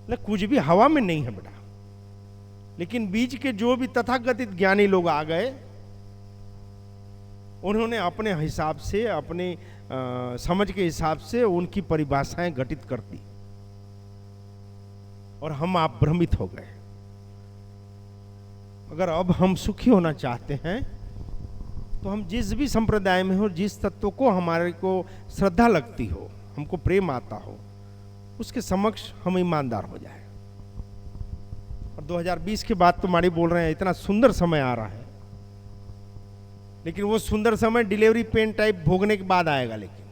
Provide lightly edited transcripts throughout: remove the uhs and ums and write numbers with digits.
कुछ भी हवा में नहीं है बेटा। लेकिन बीच के जो भी तथाकथित ज्ञानी लोग आ गए, उन्होंने अपने हिसाब से, अपने समझ के हिसाब से उनकी परिभाषाएं घटित कर दी और हम आप भ्रमित हो गए। अगर अब हम सुखी होना चाहते हैं तो हम जिस भी संप्रदाय में हो, जिस तत्व को हमारे को श्रद्धा लगती हो, हमको प्रेम आता हो, उसके समक्ष हम ईमानदार हो जाए। और 2020 के बाद तो माड़ी बोल रहे हैं इतना सुंदर समय आ रहा है, लेकिन वो सुंदर समय डिलीवरी पेन टाइप भोगने के बाद आएगा। लेकिन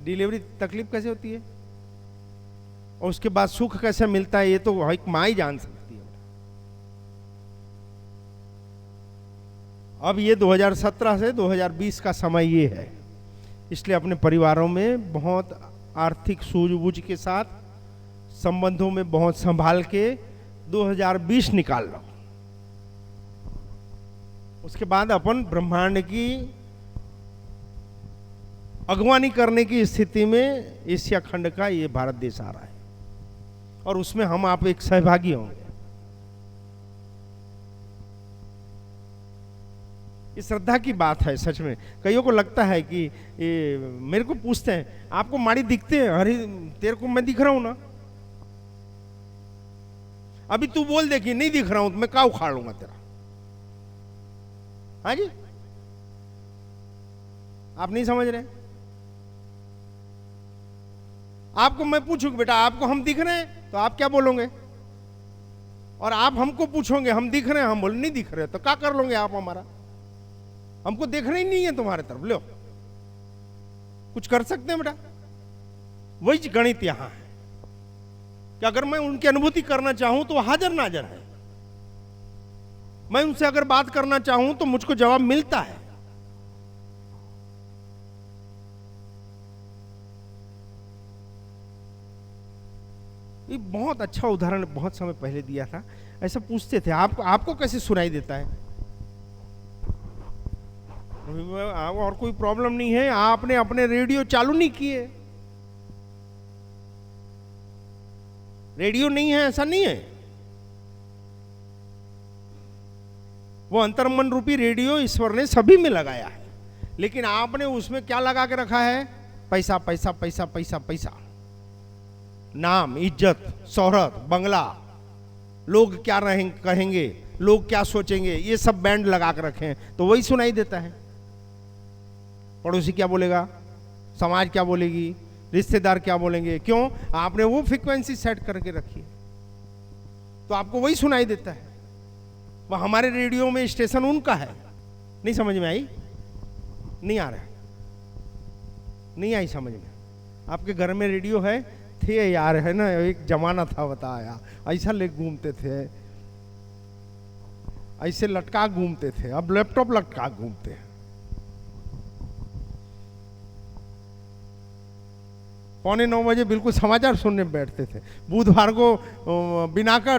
डिलीवरी तकलीफ कैसे होती है और उसके बाद सुख कैसे मिलता है, ये तो एक माँ ही जान सकती है। अब ये 2017 से 2020 का समय ये है, इसलिए अपने परिवारों में बहुत आर्थिक सूझबूझ के साथ, संबंधों में बहुत संभाल के 2020 निकाल लो। उसके बाद अपन ब्रह्मांड की अगवानी करने की स्थिति में एशिया खंड का ये भारत देश आ रहा है और उसमें हम आप एक सहभागी होंगे। ये श्रद्धा की बात है सच में। कईयों को लगता है कि मेरे को पूछते हैं आपको माड़ी दिखते हैं, अरे तेरे को मैं दिख रहा हूं ना, अभी तू बोल दे कि नहीं दिख रहा हूं तो मैं क्या उखाड़ लूंगा तेरा। हाँ जी, आप नहीं समझ रहे। आपको मैं पूछूं बेटा आपको हम दिख रहे हैं, तो आप क्या बोलोगे? और आप हमको पूछोगे हम दिख रहे हैं, हम बोले नहीं दिख रहे, तो क्या कर लोगे आप हमारा? हमको देखना ही नहीं है तुम्हारे तरफ, लो कुछ कर सकते हैं बेटा? वही गणित यहां है कि अगर मैं उनकी अनुभूति करना चाहूं तो हाजिर नाजर है। मैं उनसे अगर बात करना चाहूं तो मुझको जवाब मिलता है। ये बहुत अच्छा उदाहरण बहुत समय पहले दिया था। ऐसा पूछते थे आपको कैसे सुनाई देता है? और कोई प्रॉब्लम नहीं है, आपने अपने रेडियो चालू नहीं किए। रेडियो नहीं है ऐसा नहीं है, वो अंतर्मन रूपी रेडियो ईश्वर ने सभी में लगाया है, लेकिन आपने उसमें क्या लगा के रखा है? पैसा पैसा पैसा पैसा पैसा, नाम, इज्जत, शोहरत, बंगला, लोग क्या कहेंगे, लोग क्या सोचेंगे, ये सब बैंड लगा के रखे हैं, तो वही सुनाई देता है। पड़ोसी क्या बोलेगा, समाज क्या बोलेगी, रिश्तेदार क्या बोलेंगे, क्यों? आपने वो फ्रीक्वेंसी सेट करके रखी है, तो आपको वही सुनाई देता है। वह हमारे रेडियो में स्टेशन उनका है। नहीं समझ में आई? नहीं आ रहा है? नहीं आई समझ में? आपके घर में रेडियो है? थे यार, है ना, एक जमाना था बताया, ऐसा ले घूमते थे, ऐसे लटका घूमते थे, अब लैपटॉप लटका घूमते हैं। 8:45 बजे बिल्कुल समाचार सुनने बैठते थे, बुधवार को बिना का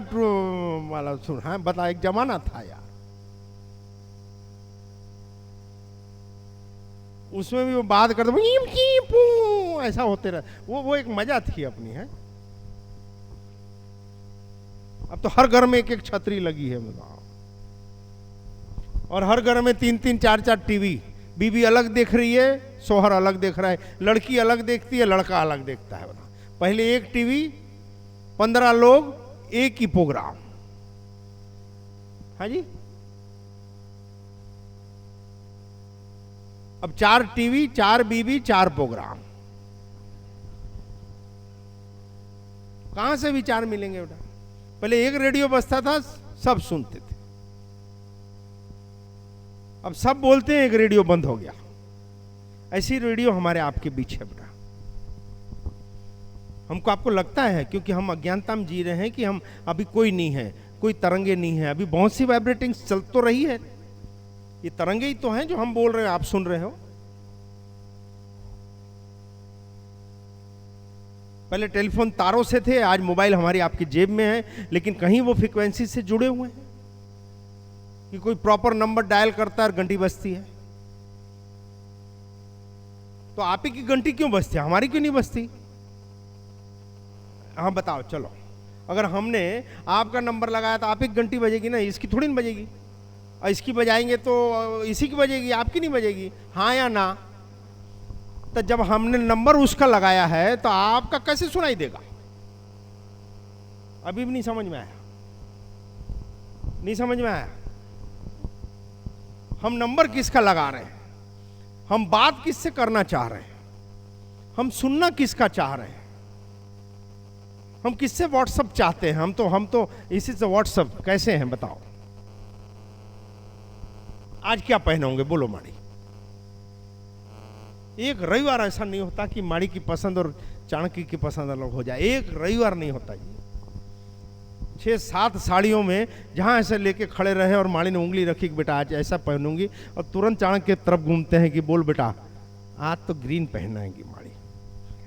वाला सुन। हाँ बता, एक जमाना था यार, उसमें भी वो बात करते ऐसा होते रहे, वो एक मजा थी अपनी है। अब तो हर घर में एक एक छतरी लगी है बताओ, और हर घर में 3-3 4-4 टीवी। बीवी अलग देख रही है, शोहर अलग देख रहा है, लड़की अलग देखती है, लड़का अलग देखता है। पहले एक टीवी, 15 लोग, एक ही प्रोग्राम। हाँ जी, अब 4 टीवी, 4 बीवी, 4 प्रोग्राम। कहां से विचार मिलेंगे बेटा? पहले एक रेडियो बजता था, सब सुनते थे, अब सब बोलते हैं, एक रेडियो बंद हो गया। ऐसी रेडियो हमारे आपके बीच है बेटा। हमको आपको लगता है क्योंकि हम अज्ञानता में जी रहे हैं कि हम अभी कोई नहीं है, कोई तरंगे नहीं है, अभी बहुत सी वाइब्रेटिंग चल तो रही है, ये तरंगे ही तो हैं जो हम बोल रहे हैं, आप सुन रहे हो। पहले टेलीफोन तारों से थे, आज मोबाइल हमारी आपकी जेब में है, लेकिन कहीं वो फ्रीक्वेंसी से जुड़े हुए हैं कि कोई प्रॉपर नंबर डायल करता है और घंटी बजती है। तो आप ही की घंटी क्यों बजती है, हमारी क्यों नहीं बजती? हाँ बताओ, चलो अगर हमने आपका नंबर लगाया तो आप एक घंटी बजेगी ना, इसकी थोड़ी ना बजेगी। और इसकी बजाएंगे तो इसी की बजेगी, आपकी नहीं बजेगी, हाँ या ना। तो जब हमने नंबर उसका लगाया है तो आपका कैसे सुनाई देगा? अभी भी नहीं समझ में आया? नहीं समझ में आया? हम नंबर किसका लगा रहे हैं, हम बात किससे करना चाह रहे हैं, हम सुनना किसका चाह रहे हैं, हम किससे व्हाट्सअप चाहते हैं? हम तो इसी से व्हाट्सअप कैसे हैं बताओ? आज क्या पहनोगे बोलो माड़ी? एक रविवार ऐसा नहीं होता कि माड़ी की पसंद और चाणक्य की पसंद अलग हो जाए। एक रविवार नहीं होता जी। 6-7 साड़ियों में जहां ऐसे लेके खड़े रहे और माड़ी ने उंगली रखी कि बेटा आज ऐसा पहनूंगी, और तुरंत चाणक्य की तरफ घूमते हैं कि बोल बेटा आज तो ग्रीन पहनाएंगी माड़ी,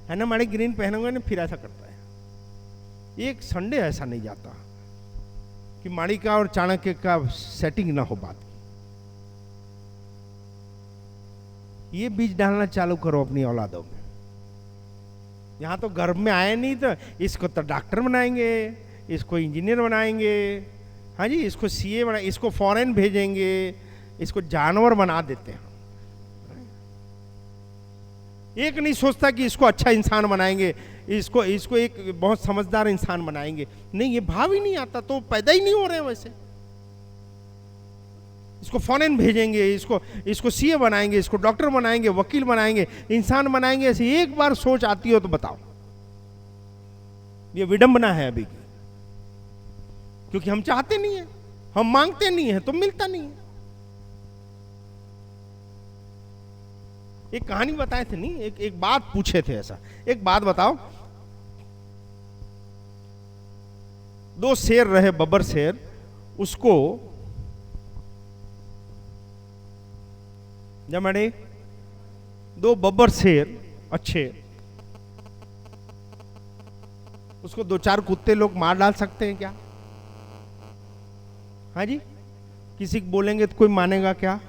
है ना माड़ी, ग्रीन पहनूंगा ना, फिर ऐसा करता है। एक संडे ऐसा नहीं जाता कि माड़ी का और चाणक्य का सेटिंग ना हो बात। ये बीज डालना चालू करो अपनी औलादों में। यहां तो गर्भ में आए नहीं तो इसको तो डॉक्टर बनाएंगे, इसको इंजीनियर बनाएंगे, हाँ जी, इसको सीए बना, इसको फॉरेन भेजेंगे, इसको जानवर बना देते हैं। एक नहीं सोचता कि इसको अच्छा इंसान बनाएंगे, इसको एक बहुत समझदार इंसान बनाएंगे। नहीं, ये भाव ही नहीं आता, तो पैदा ही नहीं हो रहे हैं वैसे। इसको फॉरेन भेजेंगे, इसको सीए बनाएंगे, इसको डॉक्टर बनाएंगे, वकील बनाएंगे, इंसान बनाएंगे, ऐसी एक बार सोच आती हो तो बताओ। ये विडंबना है अभी की, क्योंकि हम चाहते नहीं है, हम मांगते नहीं है तो मिलता नहीं है। एक कहानी बताए थे नहीं, एक बात पूछे थे ऐसा, एक बात बताओ। 2 शेर रहे, बब्बर शेर, उसको जमाड़े 2 बब्बर शेर अच्छे, उसको 2-4 कुत्ते लोग मार डाल सकते हैं क्या? हाँ जी, किसी को बोलेंगे तो कोई मानेगा क्या?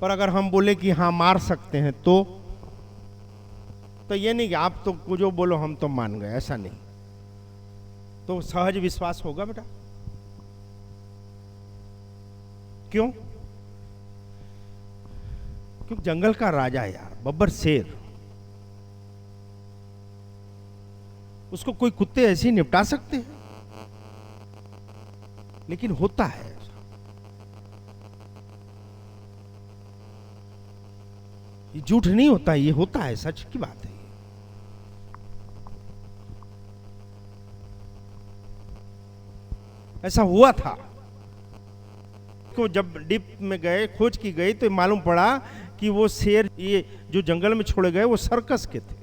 पर अगर हम बोले कि हाँ मार सकते हैं तो ये नहीं कि आप तो जो बोलो हम तो मान गए, ऐसा नहीं। तो सहज विश्वास होगा बेटा? क्यों? क्योंकि जंगल का राजा है यार, बब्बर शेर, उसको कोई कुत्ते ऐसे ही निपटा सकते हैं? लेकिन होता है, ये झूठ नहीं होता, ये होता है, सच की बात है। ऐसा हुआ था तो जब डीप में गए, खोज की गई, तो मालूम पड़ा कि वो शेर ये जो जंगल में छोड़े गए वो सर्कस के थे,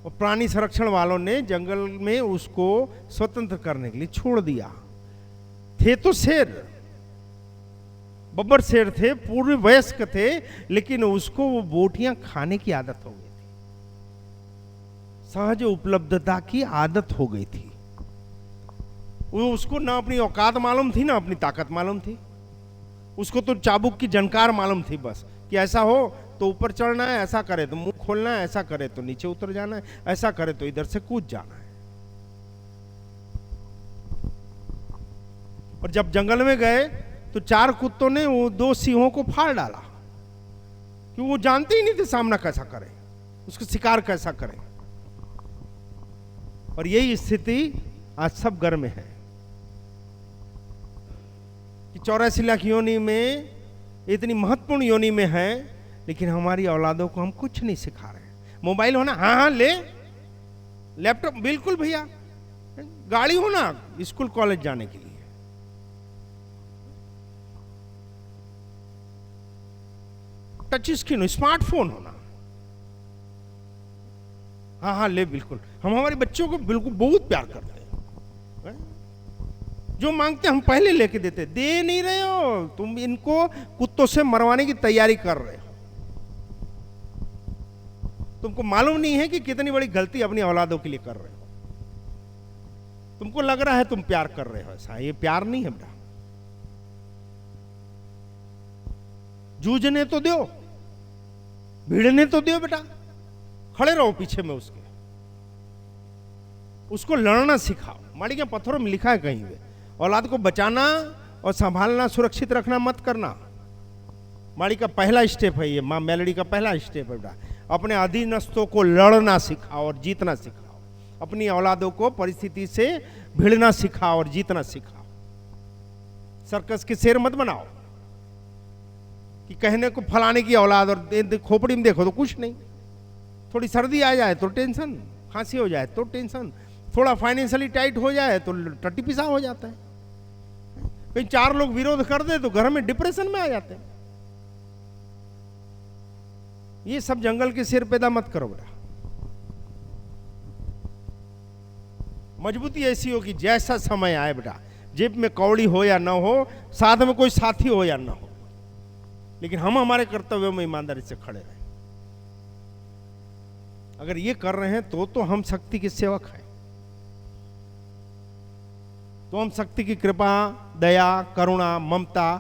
और प्राणी संरक्षण वालों ने जंगल में उसको स्वतंत्र करने के लिए छोड़ दिया। थे तो शेर, बब्बर शेर थे, पूरे वयस्क थे, लेकिन उसको वो बोटियां खाने की आदत हो गई थी, सहज उपलब्धता की आदत हो गई थी। वो उसको ना अपनी औकात मालूम थी ना अपनी ताकत मालूम थी, उसको तो चाबुक की जनकार मालूम थी बस, कि ऐसा हो तो ऊपर चढ़ना है, ऐसा करे तो मुंह खोलना है, ऐसा करे तो नीचे उतर जाना है, ऐसा करे तो इधर से कूद जाना है। और जब जंगल में गए तो 4 कुत्तों ने वो 2 सिंहों को फाड़ डाला, क्योंकि वो जानते ही नहीं थे सामना कैसा करें, उसको शिकार कैसा करें। और यही स्थिति आज सब घर में है कि 84 लाख योनि में, इतनी महत्वपूर्ण योनि में है, लेकिन हमारी औलादों को हम कुछ नहीं सिखा रहे हैं। मोबाइल होना, हाँ ले, लैपटॉप बिल्कुल भैया, गाड़ी होना स्कूल कॉलेज जाने के लिए, टच स्क्रीन स्मार्टफोन होना, हाँ ले बिल्कुल। हम हमारे बच्चों को बिल्कुल बहुत प्यार करते हैं, जो मांगते हम पहले लेके देते। दे नहीं रहे हो तुम, इनको कुत्तों से मरवाने की तैयारी कर रहे हो। तुमको मालूम नहीं है कि कितनी बड़ी गलती अपनी औलादों के लिए कर रहे हो। तुमको लग रहा है तुम प्यार कर रहे हो, ऐसा ये प्यार नहीं है बेटा। जूझने तो दो, भिड़ने तो दो बेटा, खड़े रहो पीछे में उसके, उसको लड़ना सिखाओ। माड़ी के पत्थरों में लिखा है कहीं पे, औलाद को बचाना और संभालना, सुरक्षित रखना मत करना। माड़ी का पहला स्टेप है ये, माँ मेलडी का पहला स्टेप है बेटा। अपने अधीनस्थों को लड़ना सिखाओ और जीतना सिखाओ। अपनी औलादों को परिस्थिति से भिड़ना सिखाओ और जीतना सिखाओ। सर्कस के शेर मत बनाओ कि कहने को फलाने की औलाद और खोपड़ी में देखो तो कुछ नहीं। थोड़ी सर्दी आ जाए तो टेंशन, खांसी हो जाए तो टेंशन, थोड़ा फाइनेंशियली टाइट हो जाए तो टट्टी पिसा हो जाता है, कहीं 4 लोग विरोध कर दे तो घर में डिप्रेशन में आ जाते हैं। ये सब जंगल के शेर पैदा मत करो बेटा। मजबूती ऐसी हो कि जैसा समय आए बेटा, जेब में कौड़ी हो या ना हो, साथ में कोई साथी हो या ना हो, लेकिन हम हमारे कर्तव्यों में ईमानदारी से खड़े रहें। अगर ये कर रहे हैं तो हम शक्ति के सेवक हैं, तो हम शक्ति की कृपा, दया, करुणा, ममता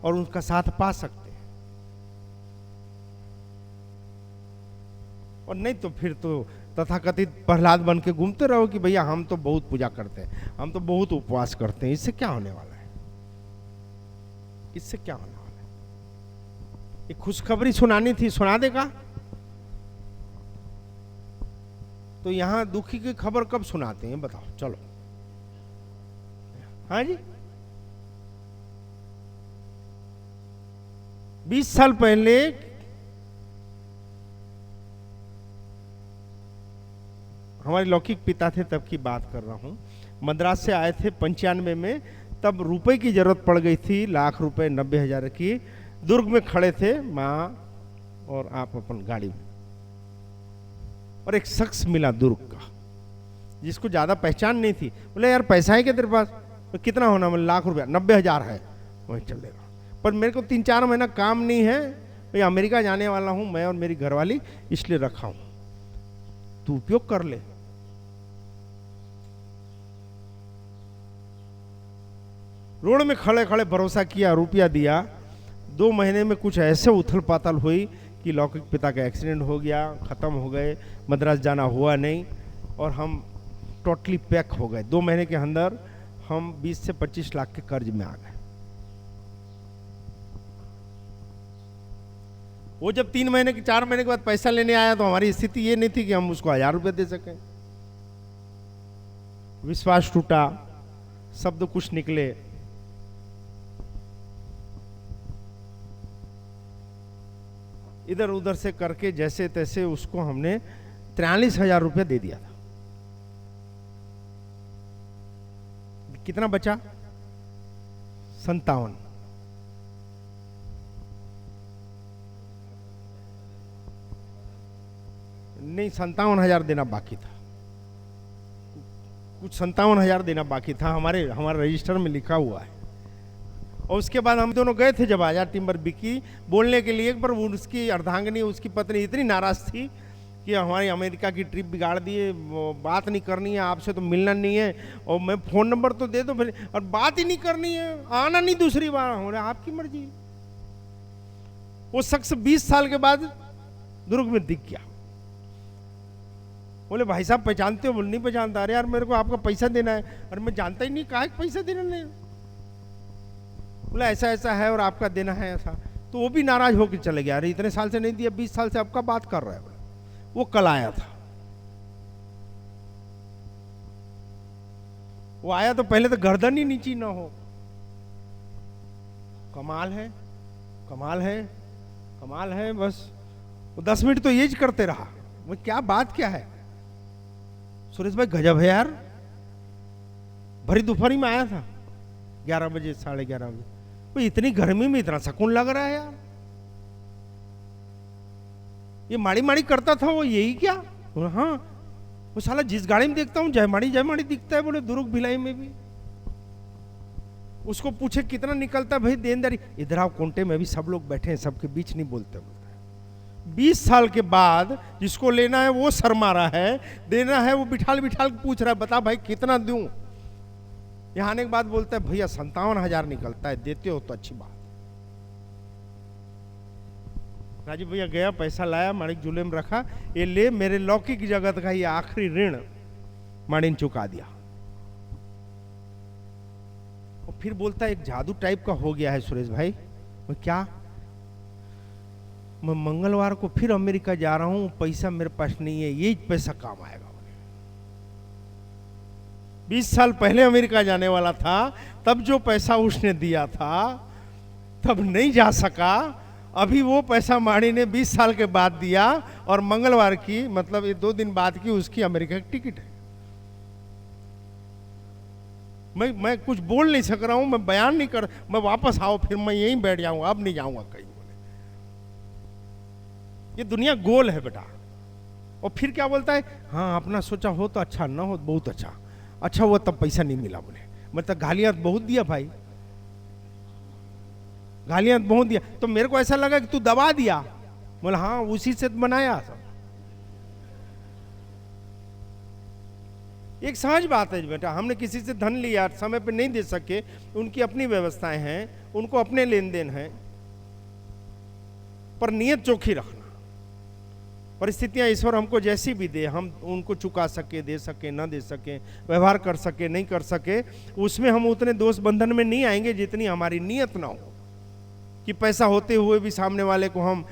और उनका साथ पा सकते हैं। और नहीं तो फिर तो तथाकथित प्रहलाद बन के घूमते रहो कि भैया हम तो बहुत पूजा करते हैं, हम तो बहुत उपवास करते हैं। इससे क्या होने वाला है? इससे क्या होने वाला है? एक खुशखबरी सुनानी थी, सुना देगा? तो यहां दुखी की खबर कब सुनाते हैं बताओ? चलो, हाँ जी। 20 साल पहले हमारे लौकिक पिता थे, तब की बात कर रहा हूं। मद्रास से आए थे 95 में, तब रुपए की जरूरत पड़ गई थी, लाख रुपए, 90,000 की। दुर्ग में खड़े थे माँ और आप अपन गाड़ी में, और एक शख्स मिला दुर्ग का, जिसको ज्यादा पहचान नहीं थी। बोले यार पैसा है क्या तेरे पास? तो कितना होना? बोले लाख रुपया। 90,000 है, वही चलेगा, पर मेरे को 3-4 महीना काम नहीं है, मैं अमेरिका जाने वाला हूं, मैं और मेरी घरवाली, इसलिए रखा हूं, तू उपयोग कर ले। रोड में खड़े खड़े भरोसा किया, रुपया दिया। 2 महीने में कुछ ऐसे उथल पाथल हुई कि लौकिक पिता का एक्सीडेंट हो गया, खत्म हो गए, मद्रास जाना हुआ नहीं, और हम टोटली पैक हो गए। 2 महीने के अंदर हम 20 से 25 लाख के कर्ज में आ गए। वो जब 3 महीने के 4 महीने के बाद पैसा लेने आया तो हमारी स्थिति ये नहीं थी कि हम उसको 1000 रुपये दे सकें। विश्वास टूटा, शब्द कुछ निकले। इधर उधर से करके जैसे तैसे उसको हमने 43,000 रुपये दे दिया था। कितना बचा? 57। नहीं, 57,000 देना बाकी था, कुछ 57,000 देना बाकी था, हमारे रजिस्टर में लिखा हुआ है। और उसके बाद हम दोनों गए थे जब आजाद टिम्बर बिकी बोलने के लिए, पर उसकी अर्धांगिनी, उसकी पत्नी इतनी नाराज थी कि हमारी अमेरिका की ट्रिप बिगाड़ दिए, बात नहीं करनी है आपसे, तो मिलना नहीं है, और मैं फ़ोन नंबर तो दे दो, और बात ही नहीं करनी है, आना नहीं दूसरी बार। हो रहा आपकी मर्जी। वो शख्स 20 साल के बाद दुर्ग में दिख गया। बोले भाई साहब पहचानते हो? बोले नहीं पहचानता। अरे यार मेरे को आपका पैसा देना है। अरे मैं जानता ही नहीं, काहे पैसा देना नहीं। बोला ऐसा ऐसा है और आपका देना है ऐसा। तो वो भी नाराज होकर चले गया। अरे इतने साल से नहीं दिया, 20 साल से आपका बात कर रहा है। बोला वो कल आया था। वो आया तो पहले तो गर्दन ही नीची ना हो। कमाल है, कमाल है, कमाल है। बस वो 10 मिनट तो ये करते रहा। वो क्या बात क्या है? सुरेश भाई गजब है यार, भरी दोपहरी में आया था, 11 बजे, 11:30 बजे। वो इतनी गर्मी में इतना सुकून लग रहा है यार। ये माड़ी माड़ी करता था वो, यही क्या? हाँ, वो साला जिस गाड़ी में देखता हूँ जयमाड़ी जयमाड़ी दिखता है। बोले दुर्ग भिलाई में भी। उसको पूछे कितना निकलता भाई देनदारी? इधर आओ कोंटे में भी सब लोग बैठे हैं, सबके बीच नहीं बोलते। 20 साल के बाद जिसको लेना है वो शर्मा रहा है, देना है वो बिठाल बिठाल पूछ रहा है, बता भाई कितना दूं? यहां आने के बाद बोलता है भैया 57,000 निकलता है, देते हो तो अच्छी बात राजीव भैया गया, पैसा लाया, माणिक झूले में रखा, ये ले, मेरे लौकिक जगत का ये आखिरी ऋण माणिक चुका दिया। और फिर बोलता है एक जादू टाइप का हो गया है सुरेश भाई। मैं क्या? मैं मंगलवार को फिर अमेरिका जा रहा हूं, पैसा मेरे पास नहीं है, यही पैसा काम आएगा। 20 साल पहले अमेरिका जाने वाला था, तब जो पैसा उसने दिया था तब नहीं जा सका, अभी वो पैसा माणी ने 20 साल के बाद दिया, और मंगलवार की मतलब ये 2 दिन बाद की उसकी अमेरिका की टिकट है। मैं कुछ बोल नहीं सक रहा हूं, मैं बयान नहीं कर, मैं वापस आओ, फिर मैं यहीं बैठ जाऊंगा, अब नहीं जाऊंगा कहीं। बोले ये दुनिया गोल है बेटा। और फिर क्या बोलता है, हाँ अपना सोचा हो तो अच्छा, ना हो बहुत अच्छा, अच्छा हुआ तब पैसा नहीं मिला। बोले मतलब गालियां बहुत दिया भाई, गालियां बहुत दिया, तो मेरे को ऐसा लगा कि तू दबा दिया। बोला हाँ उसी से बनाया सब। एक सहज बात है बेटा, हमने किसी से धन लिया, समय पे नहीं दे सके, उनकी अपनी व्यवस्थाएं हैं, उनको अपने लेन देन हैं, पर नियत चोखी रखना। परिस्थितियां ईश्वर हमको जैसी भी दे, हम उनको चुका सके, दे सके, ना दे सके, व्यवहार कर सके, नहीं कर सके, उसमें हम उतने दोष बंधन में नहीं आएंगे जितनी हमारी नियत ना हो कि पैसा होते हुए भी सामने वाले को हम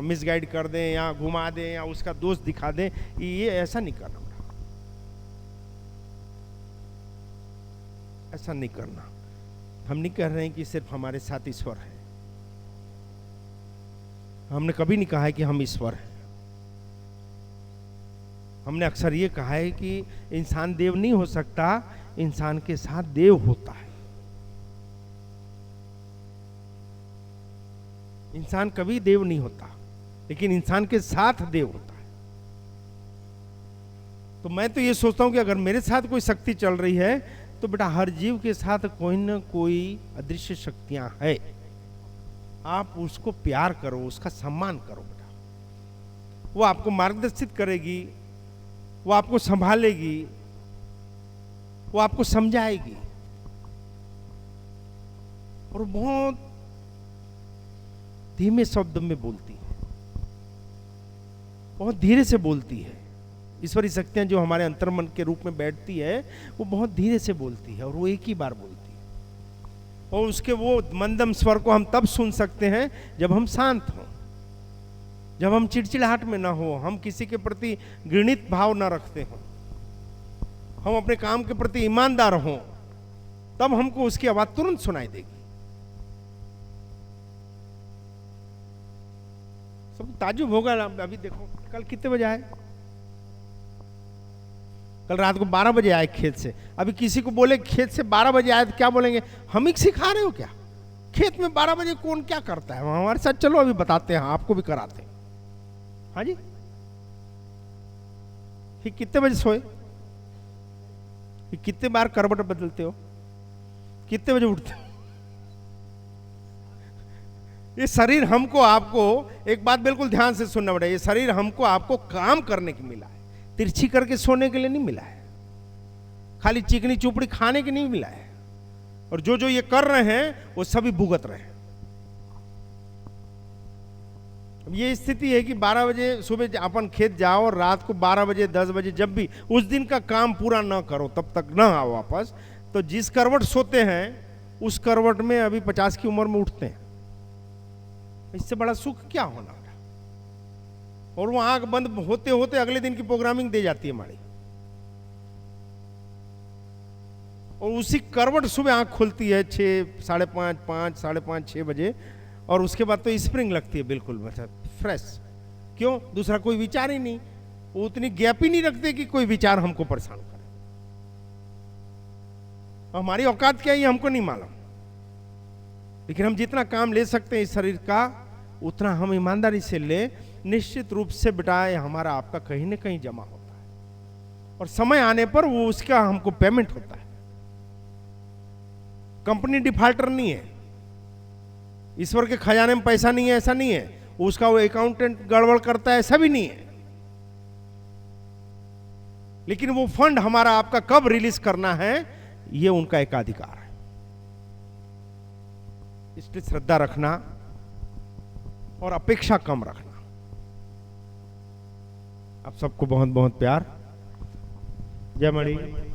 मिसगाइड कर दें या घुमा दें या उसका दोष दिखा दें। ये ऐसा नहीं करना, ऐसा नहीं करना। हम नहीं कह रहे हैं कि सिर्फ हमारे साथ ईश्वर है, हमने कभी नहीं कहा है कि हम ईश्वर हैं। हमने अक्सर ये कहा है कि इंसान देव नहीं हो सकता, इंसान के साथ देव होता है। इंसान कभी देव नहीं होता, लेकिन इंसान के साथ देव होता है। तो मैं तो ये सोचता हूं कि अगर मेरे साथ कोई शक्ति चल रही है तो बेटा हर जीव के साथ कोई ना कोई अदृश्य शक्तियां है। आप उसको प्यार करो, उसका सम्मान करो बेटा। वो आपको मार्गदर्शित करेगी, वो आपको संभालेगी, वो आपको समझाएगी, और बहुत धीमे शब्द में बोलती है, बहुत धीरे से बोलती है। ईश्वरी शक्तियां जो हमारे अंतर्मन के रूप में बैठती है, वो बहुत धीरे से बोलती है, और वो एक ही बार बोलती है। और उसके वो मंदम स्वर को हम तब सुन सकते हैं जब हम शांत हों, जब हम चिड़चिड़ाहट में ना हो, हम किसी के प्रति घृणित भाव ना रखते हो, हम अपने काम के प्रति ईमानदार हों, तब हमको उसकी आवाज तुरंत सुनाई देगी। सब ताजुब होगा। अभी देखो कल कितने बजे आए, कल रात को 12 बजे आए खेत से। अभी किसी को बोले खेत से 12 बजे आए तो क्या बोलेंगे, हम ही सिखा रहे हो क्या? खेत में 12 बजे कौन क्या करता है? हमारे साथ चलो अभी बताते हैं, आपको भी कराते हैं। हाँ जी, फिर कितने बजे सोए, फिर कितने बार करवट बदलते हो, कितने बजे उठते हो? ये शरीर हमको आपको, एक बात बिल्कुल ध्यान से सुनना पड़ेगा, ये शरीर हमको आपको काम करने की मिला है, तिरछी करके सोने के लिए नहीं मिला है, खाली चिकनी चुपड़ी खाने के नहीं मिला है। और जो जो ये कर रहे हैं वो सभी भुगत रहे हैं। अब ये स्थिति है कि 12 बजे सुबह अपन खेत जाओ और रात को 12 बजे 10 बजे जब भी उस दिन का काम पूरा ना करो, तब तक ना आओ वापस। तो जिस करवट सोते हैं उस करवट में अभी 50 की उम्र में उठते हैं। इससे बड़ा सुख क्या होना। और वो आंख बंद होते होते अगले दिन की प्रोग्रामिंग दे जाती है हमारी, और उसी करवट सुबह आंख खुलती है 6, 5:30, 5, 5:30, 6 बजे, और उसके बाद तो स्प्रिंग लगती है बिल्कुल मतलब फ्रेश। क्यों? दूसरा कोई विचार ही नहीं, वो उतनी गैप ही नहीं रखते कि कोई विचार हमको परेशान करे। हमारी औकात क्या है हमको नहीं मालूम, लेकिन हम जितना काम ले सकते हैं इस शरीर का उतना हम ईमानदारी से ले। निश्चित रूप से बेटा हमारा आपका कहीं ना कहीं जमा होता है, और समय आने पर वो उसका हमको पेमेंट होता है। कंपनी डिफॉल्टर नहीं है, ईश्वर के खजाने में पैसा नहीं है ऐसा नहीं है, उसका वो अकाउंटेंट गड़बड़ करता है ऐसा भी नहीं है। लेकिन वो फंड हमारा आपका कब रिलीज करना है ये उनका एकाधिकार है। इसलिए श्रद्धा रखना, और अपेक्षा कम रखना। आप सबको बहुत बहुत प्यार। जय मणि।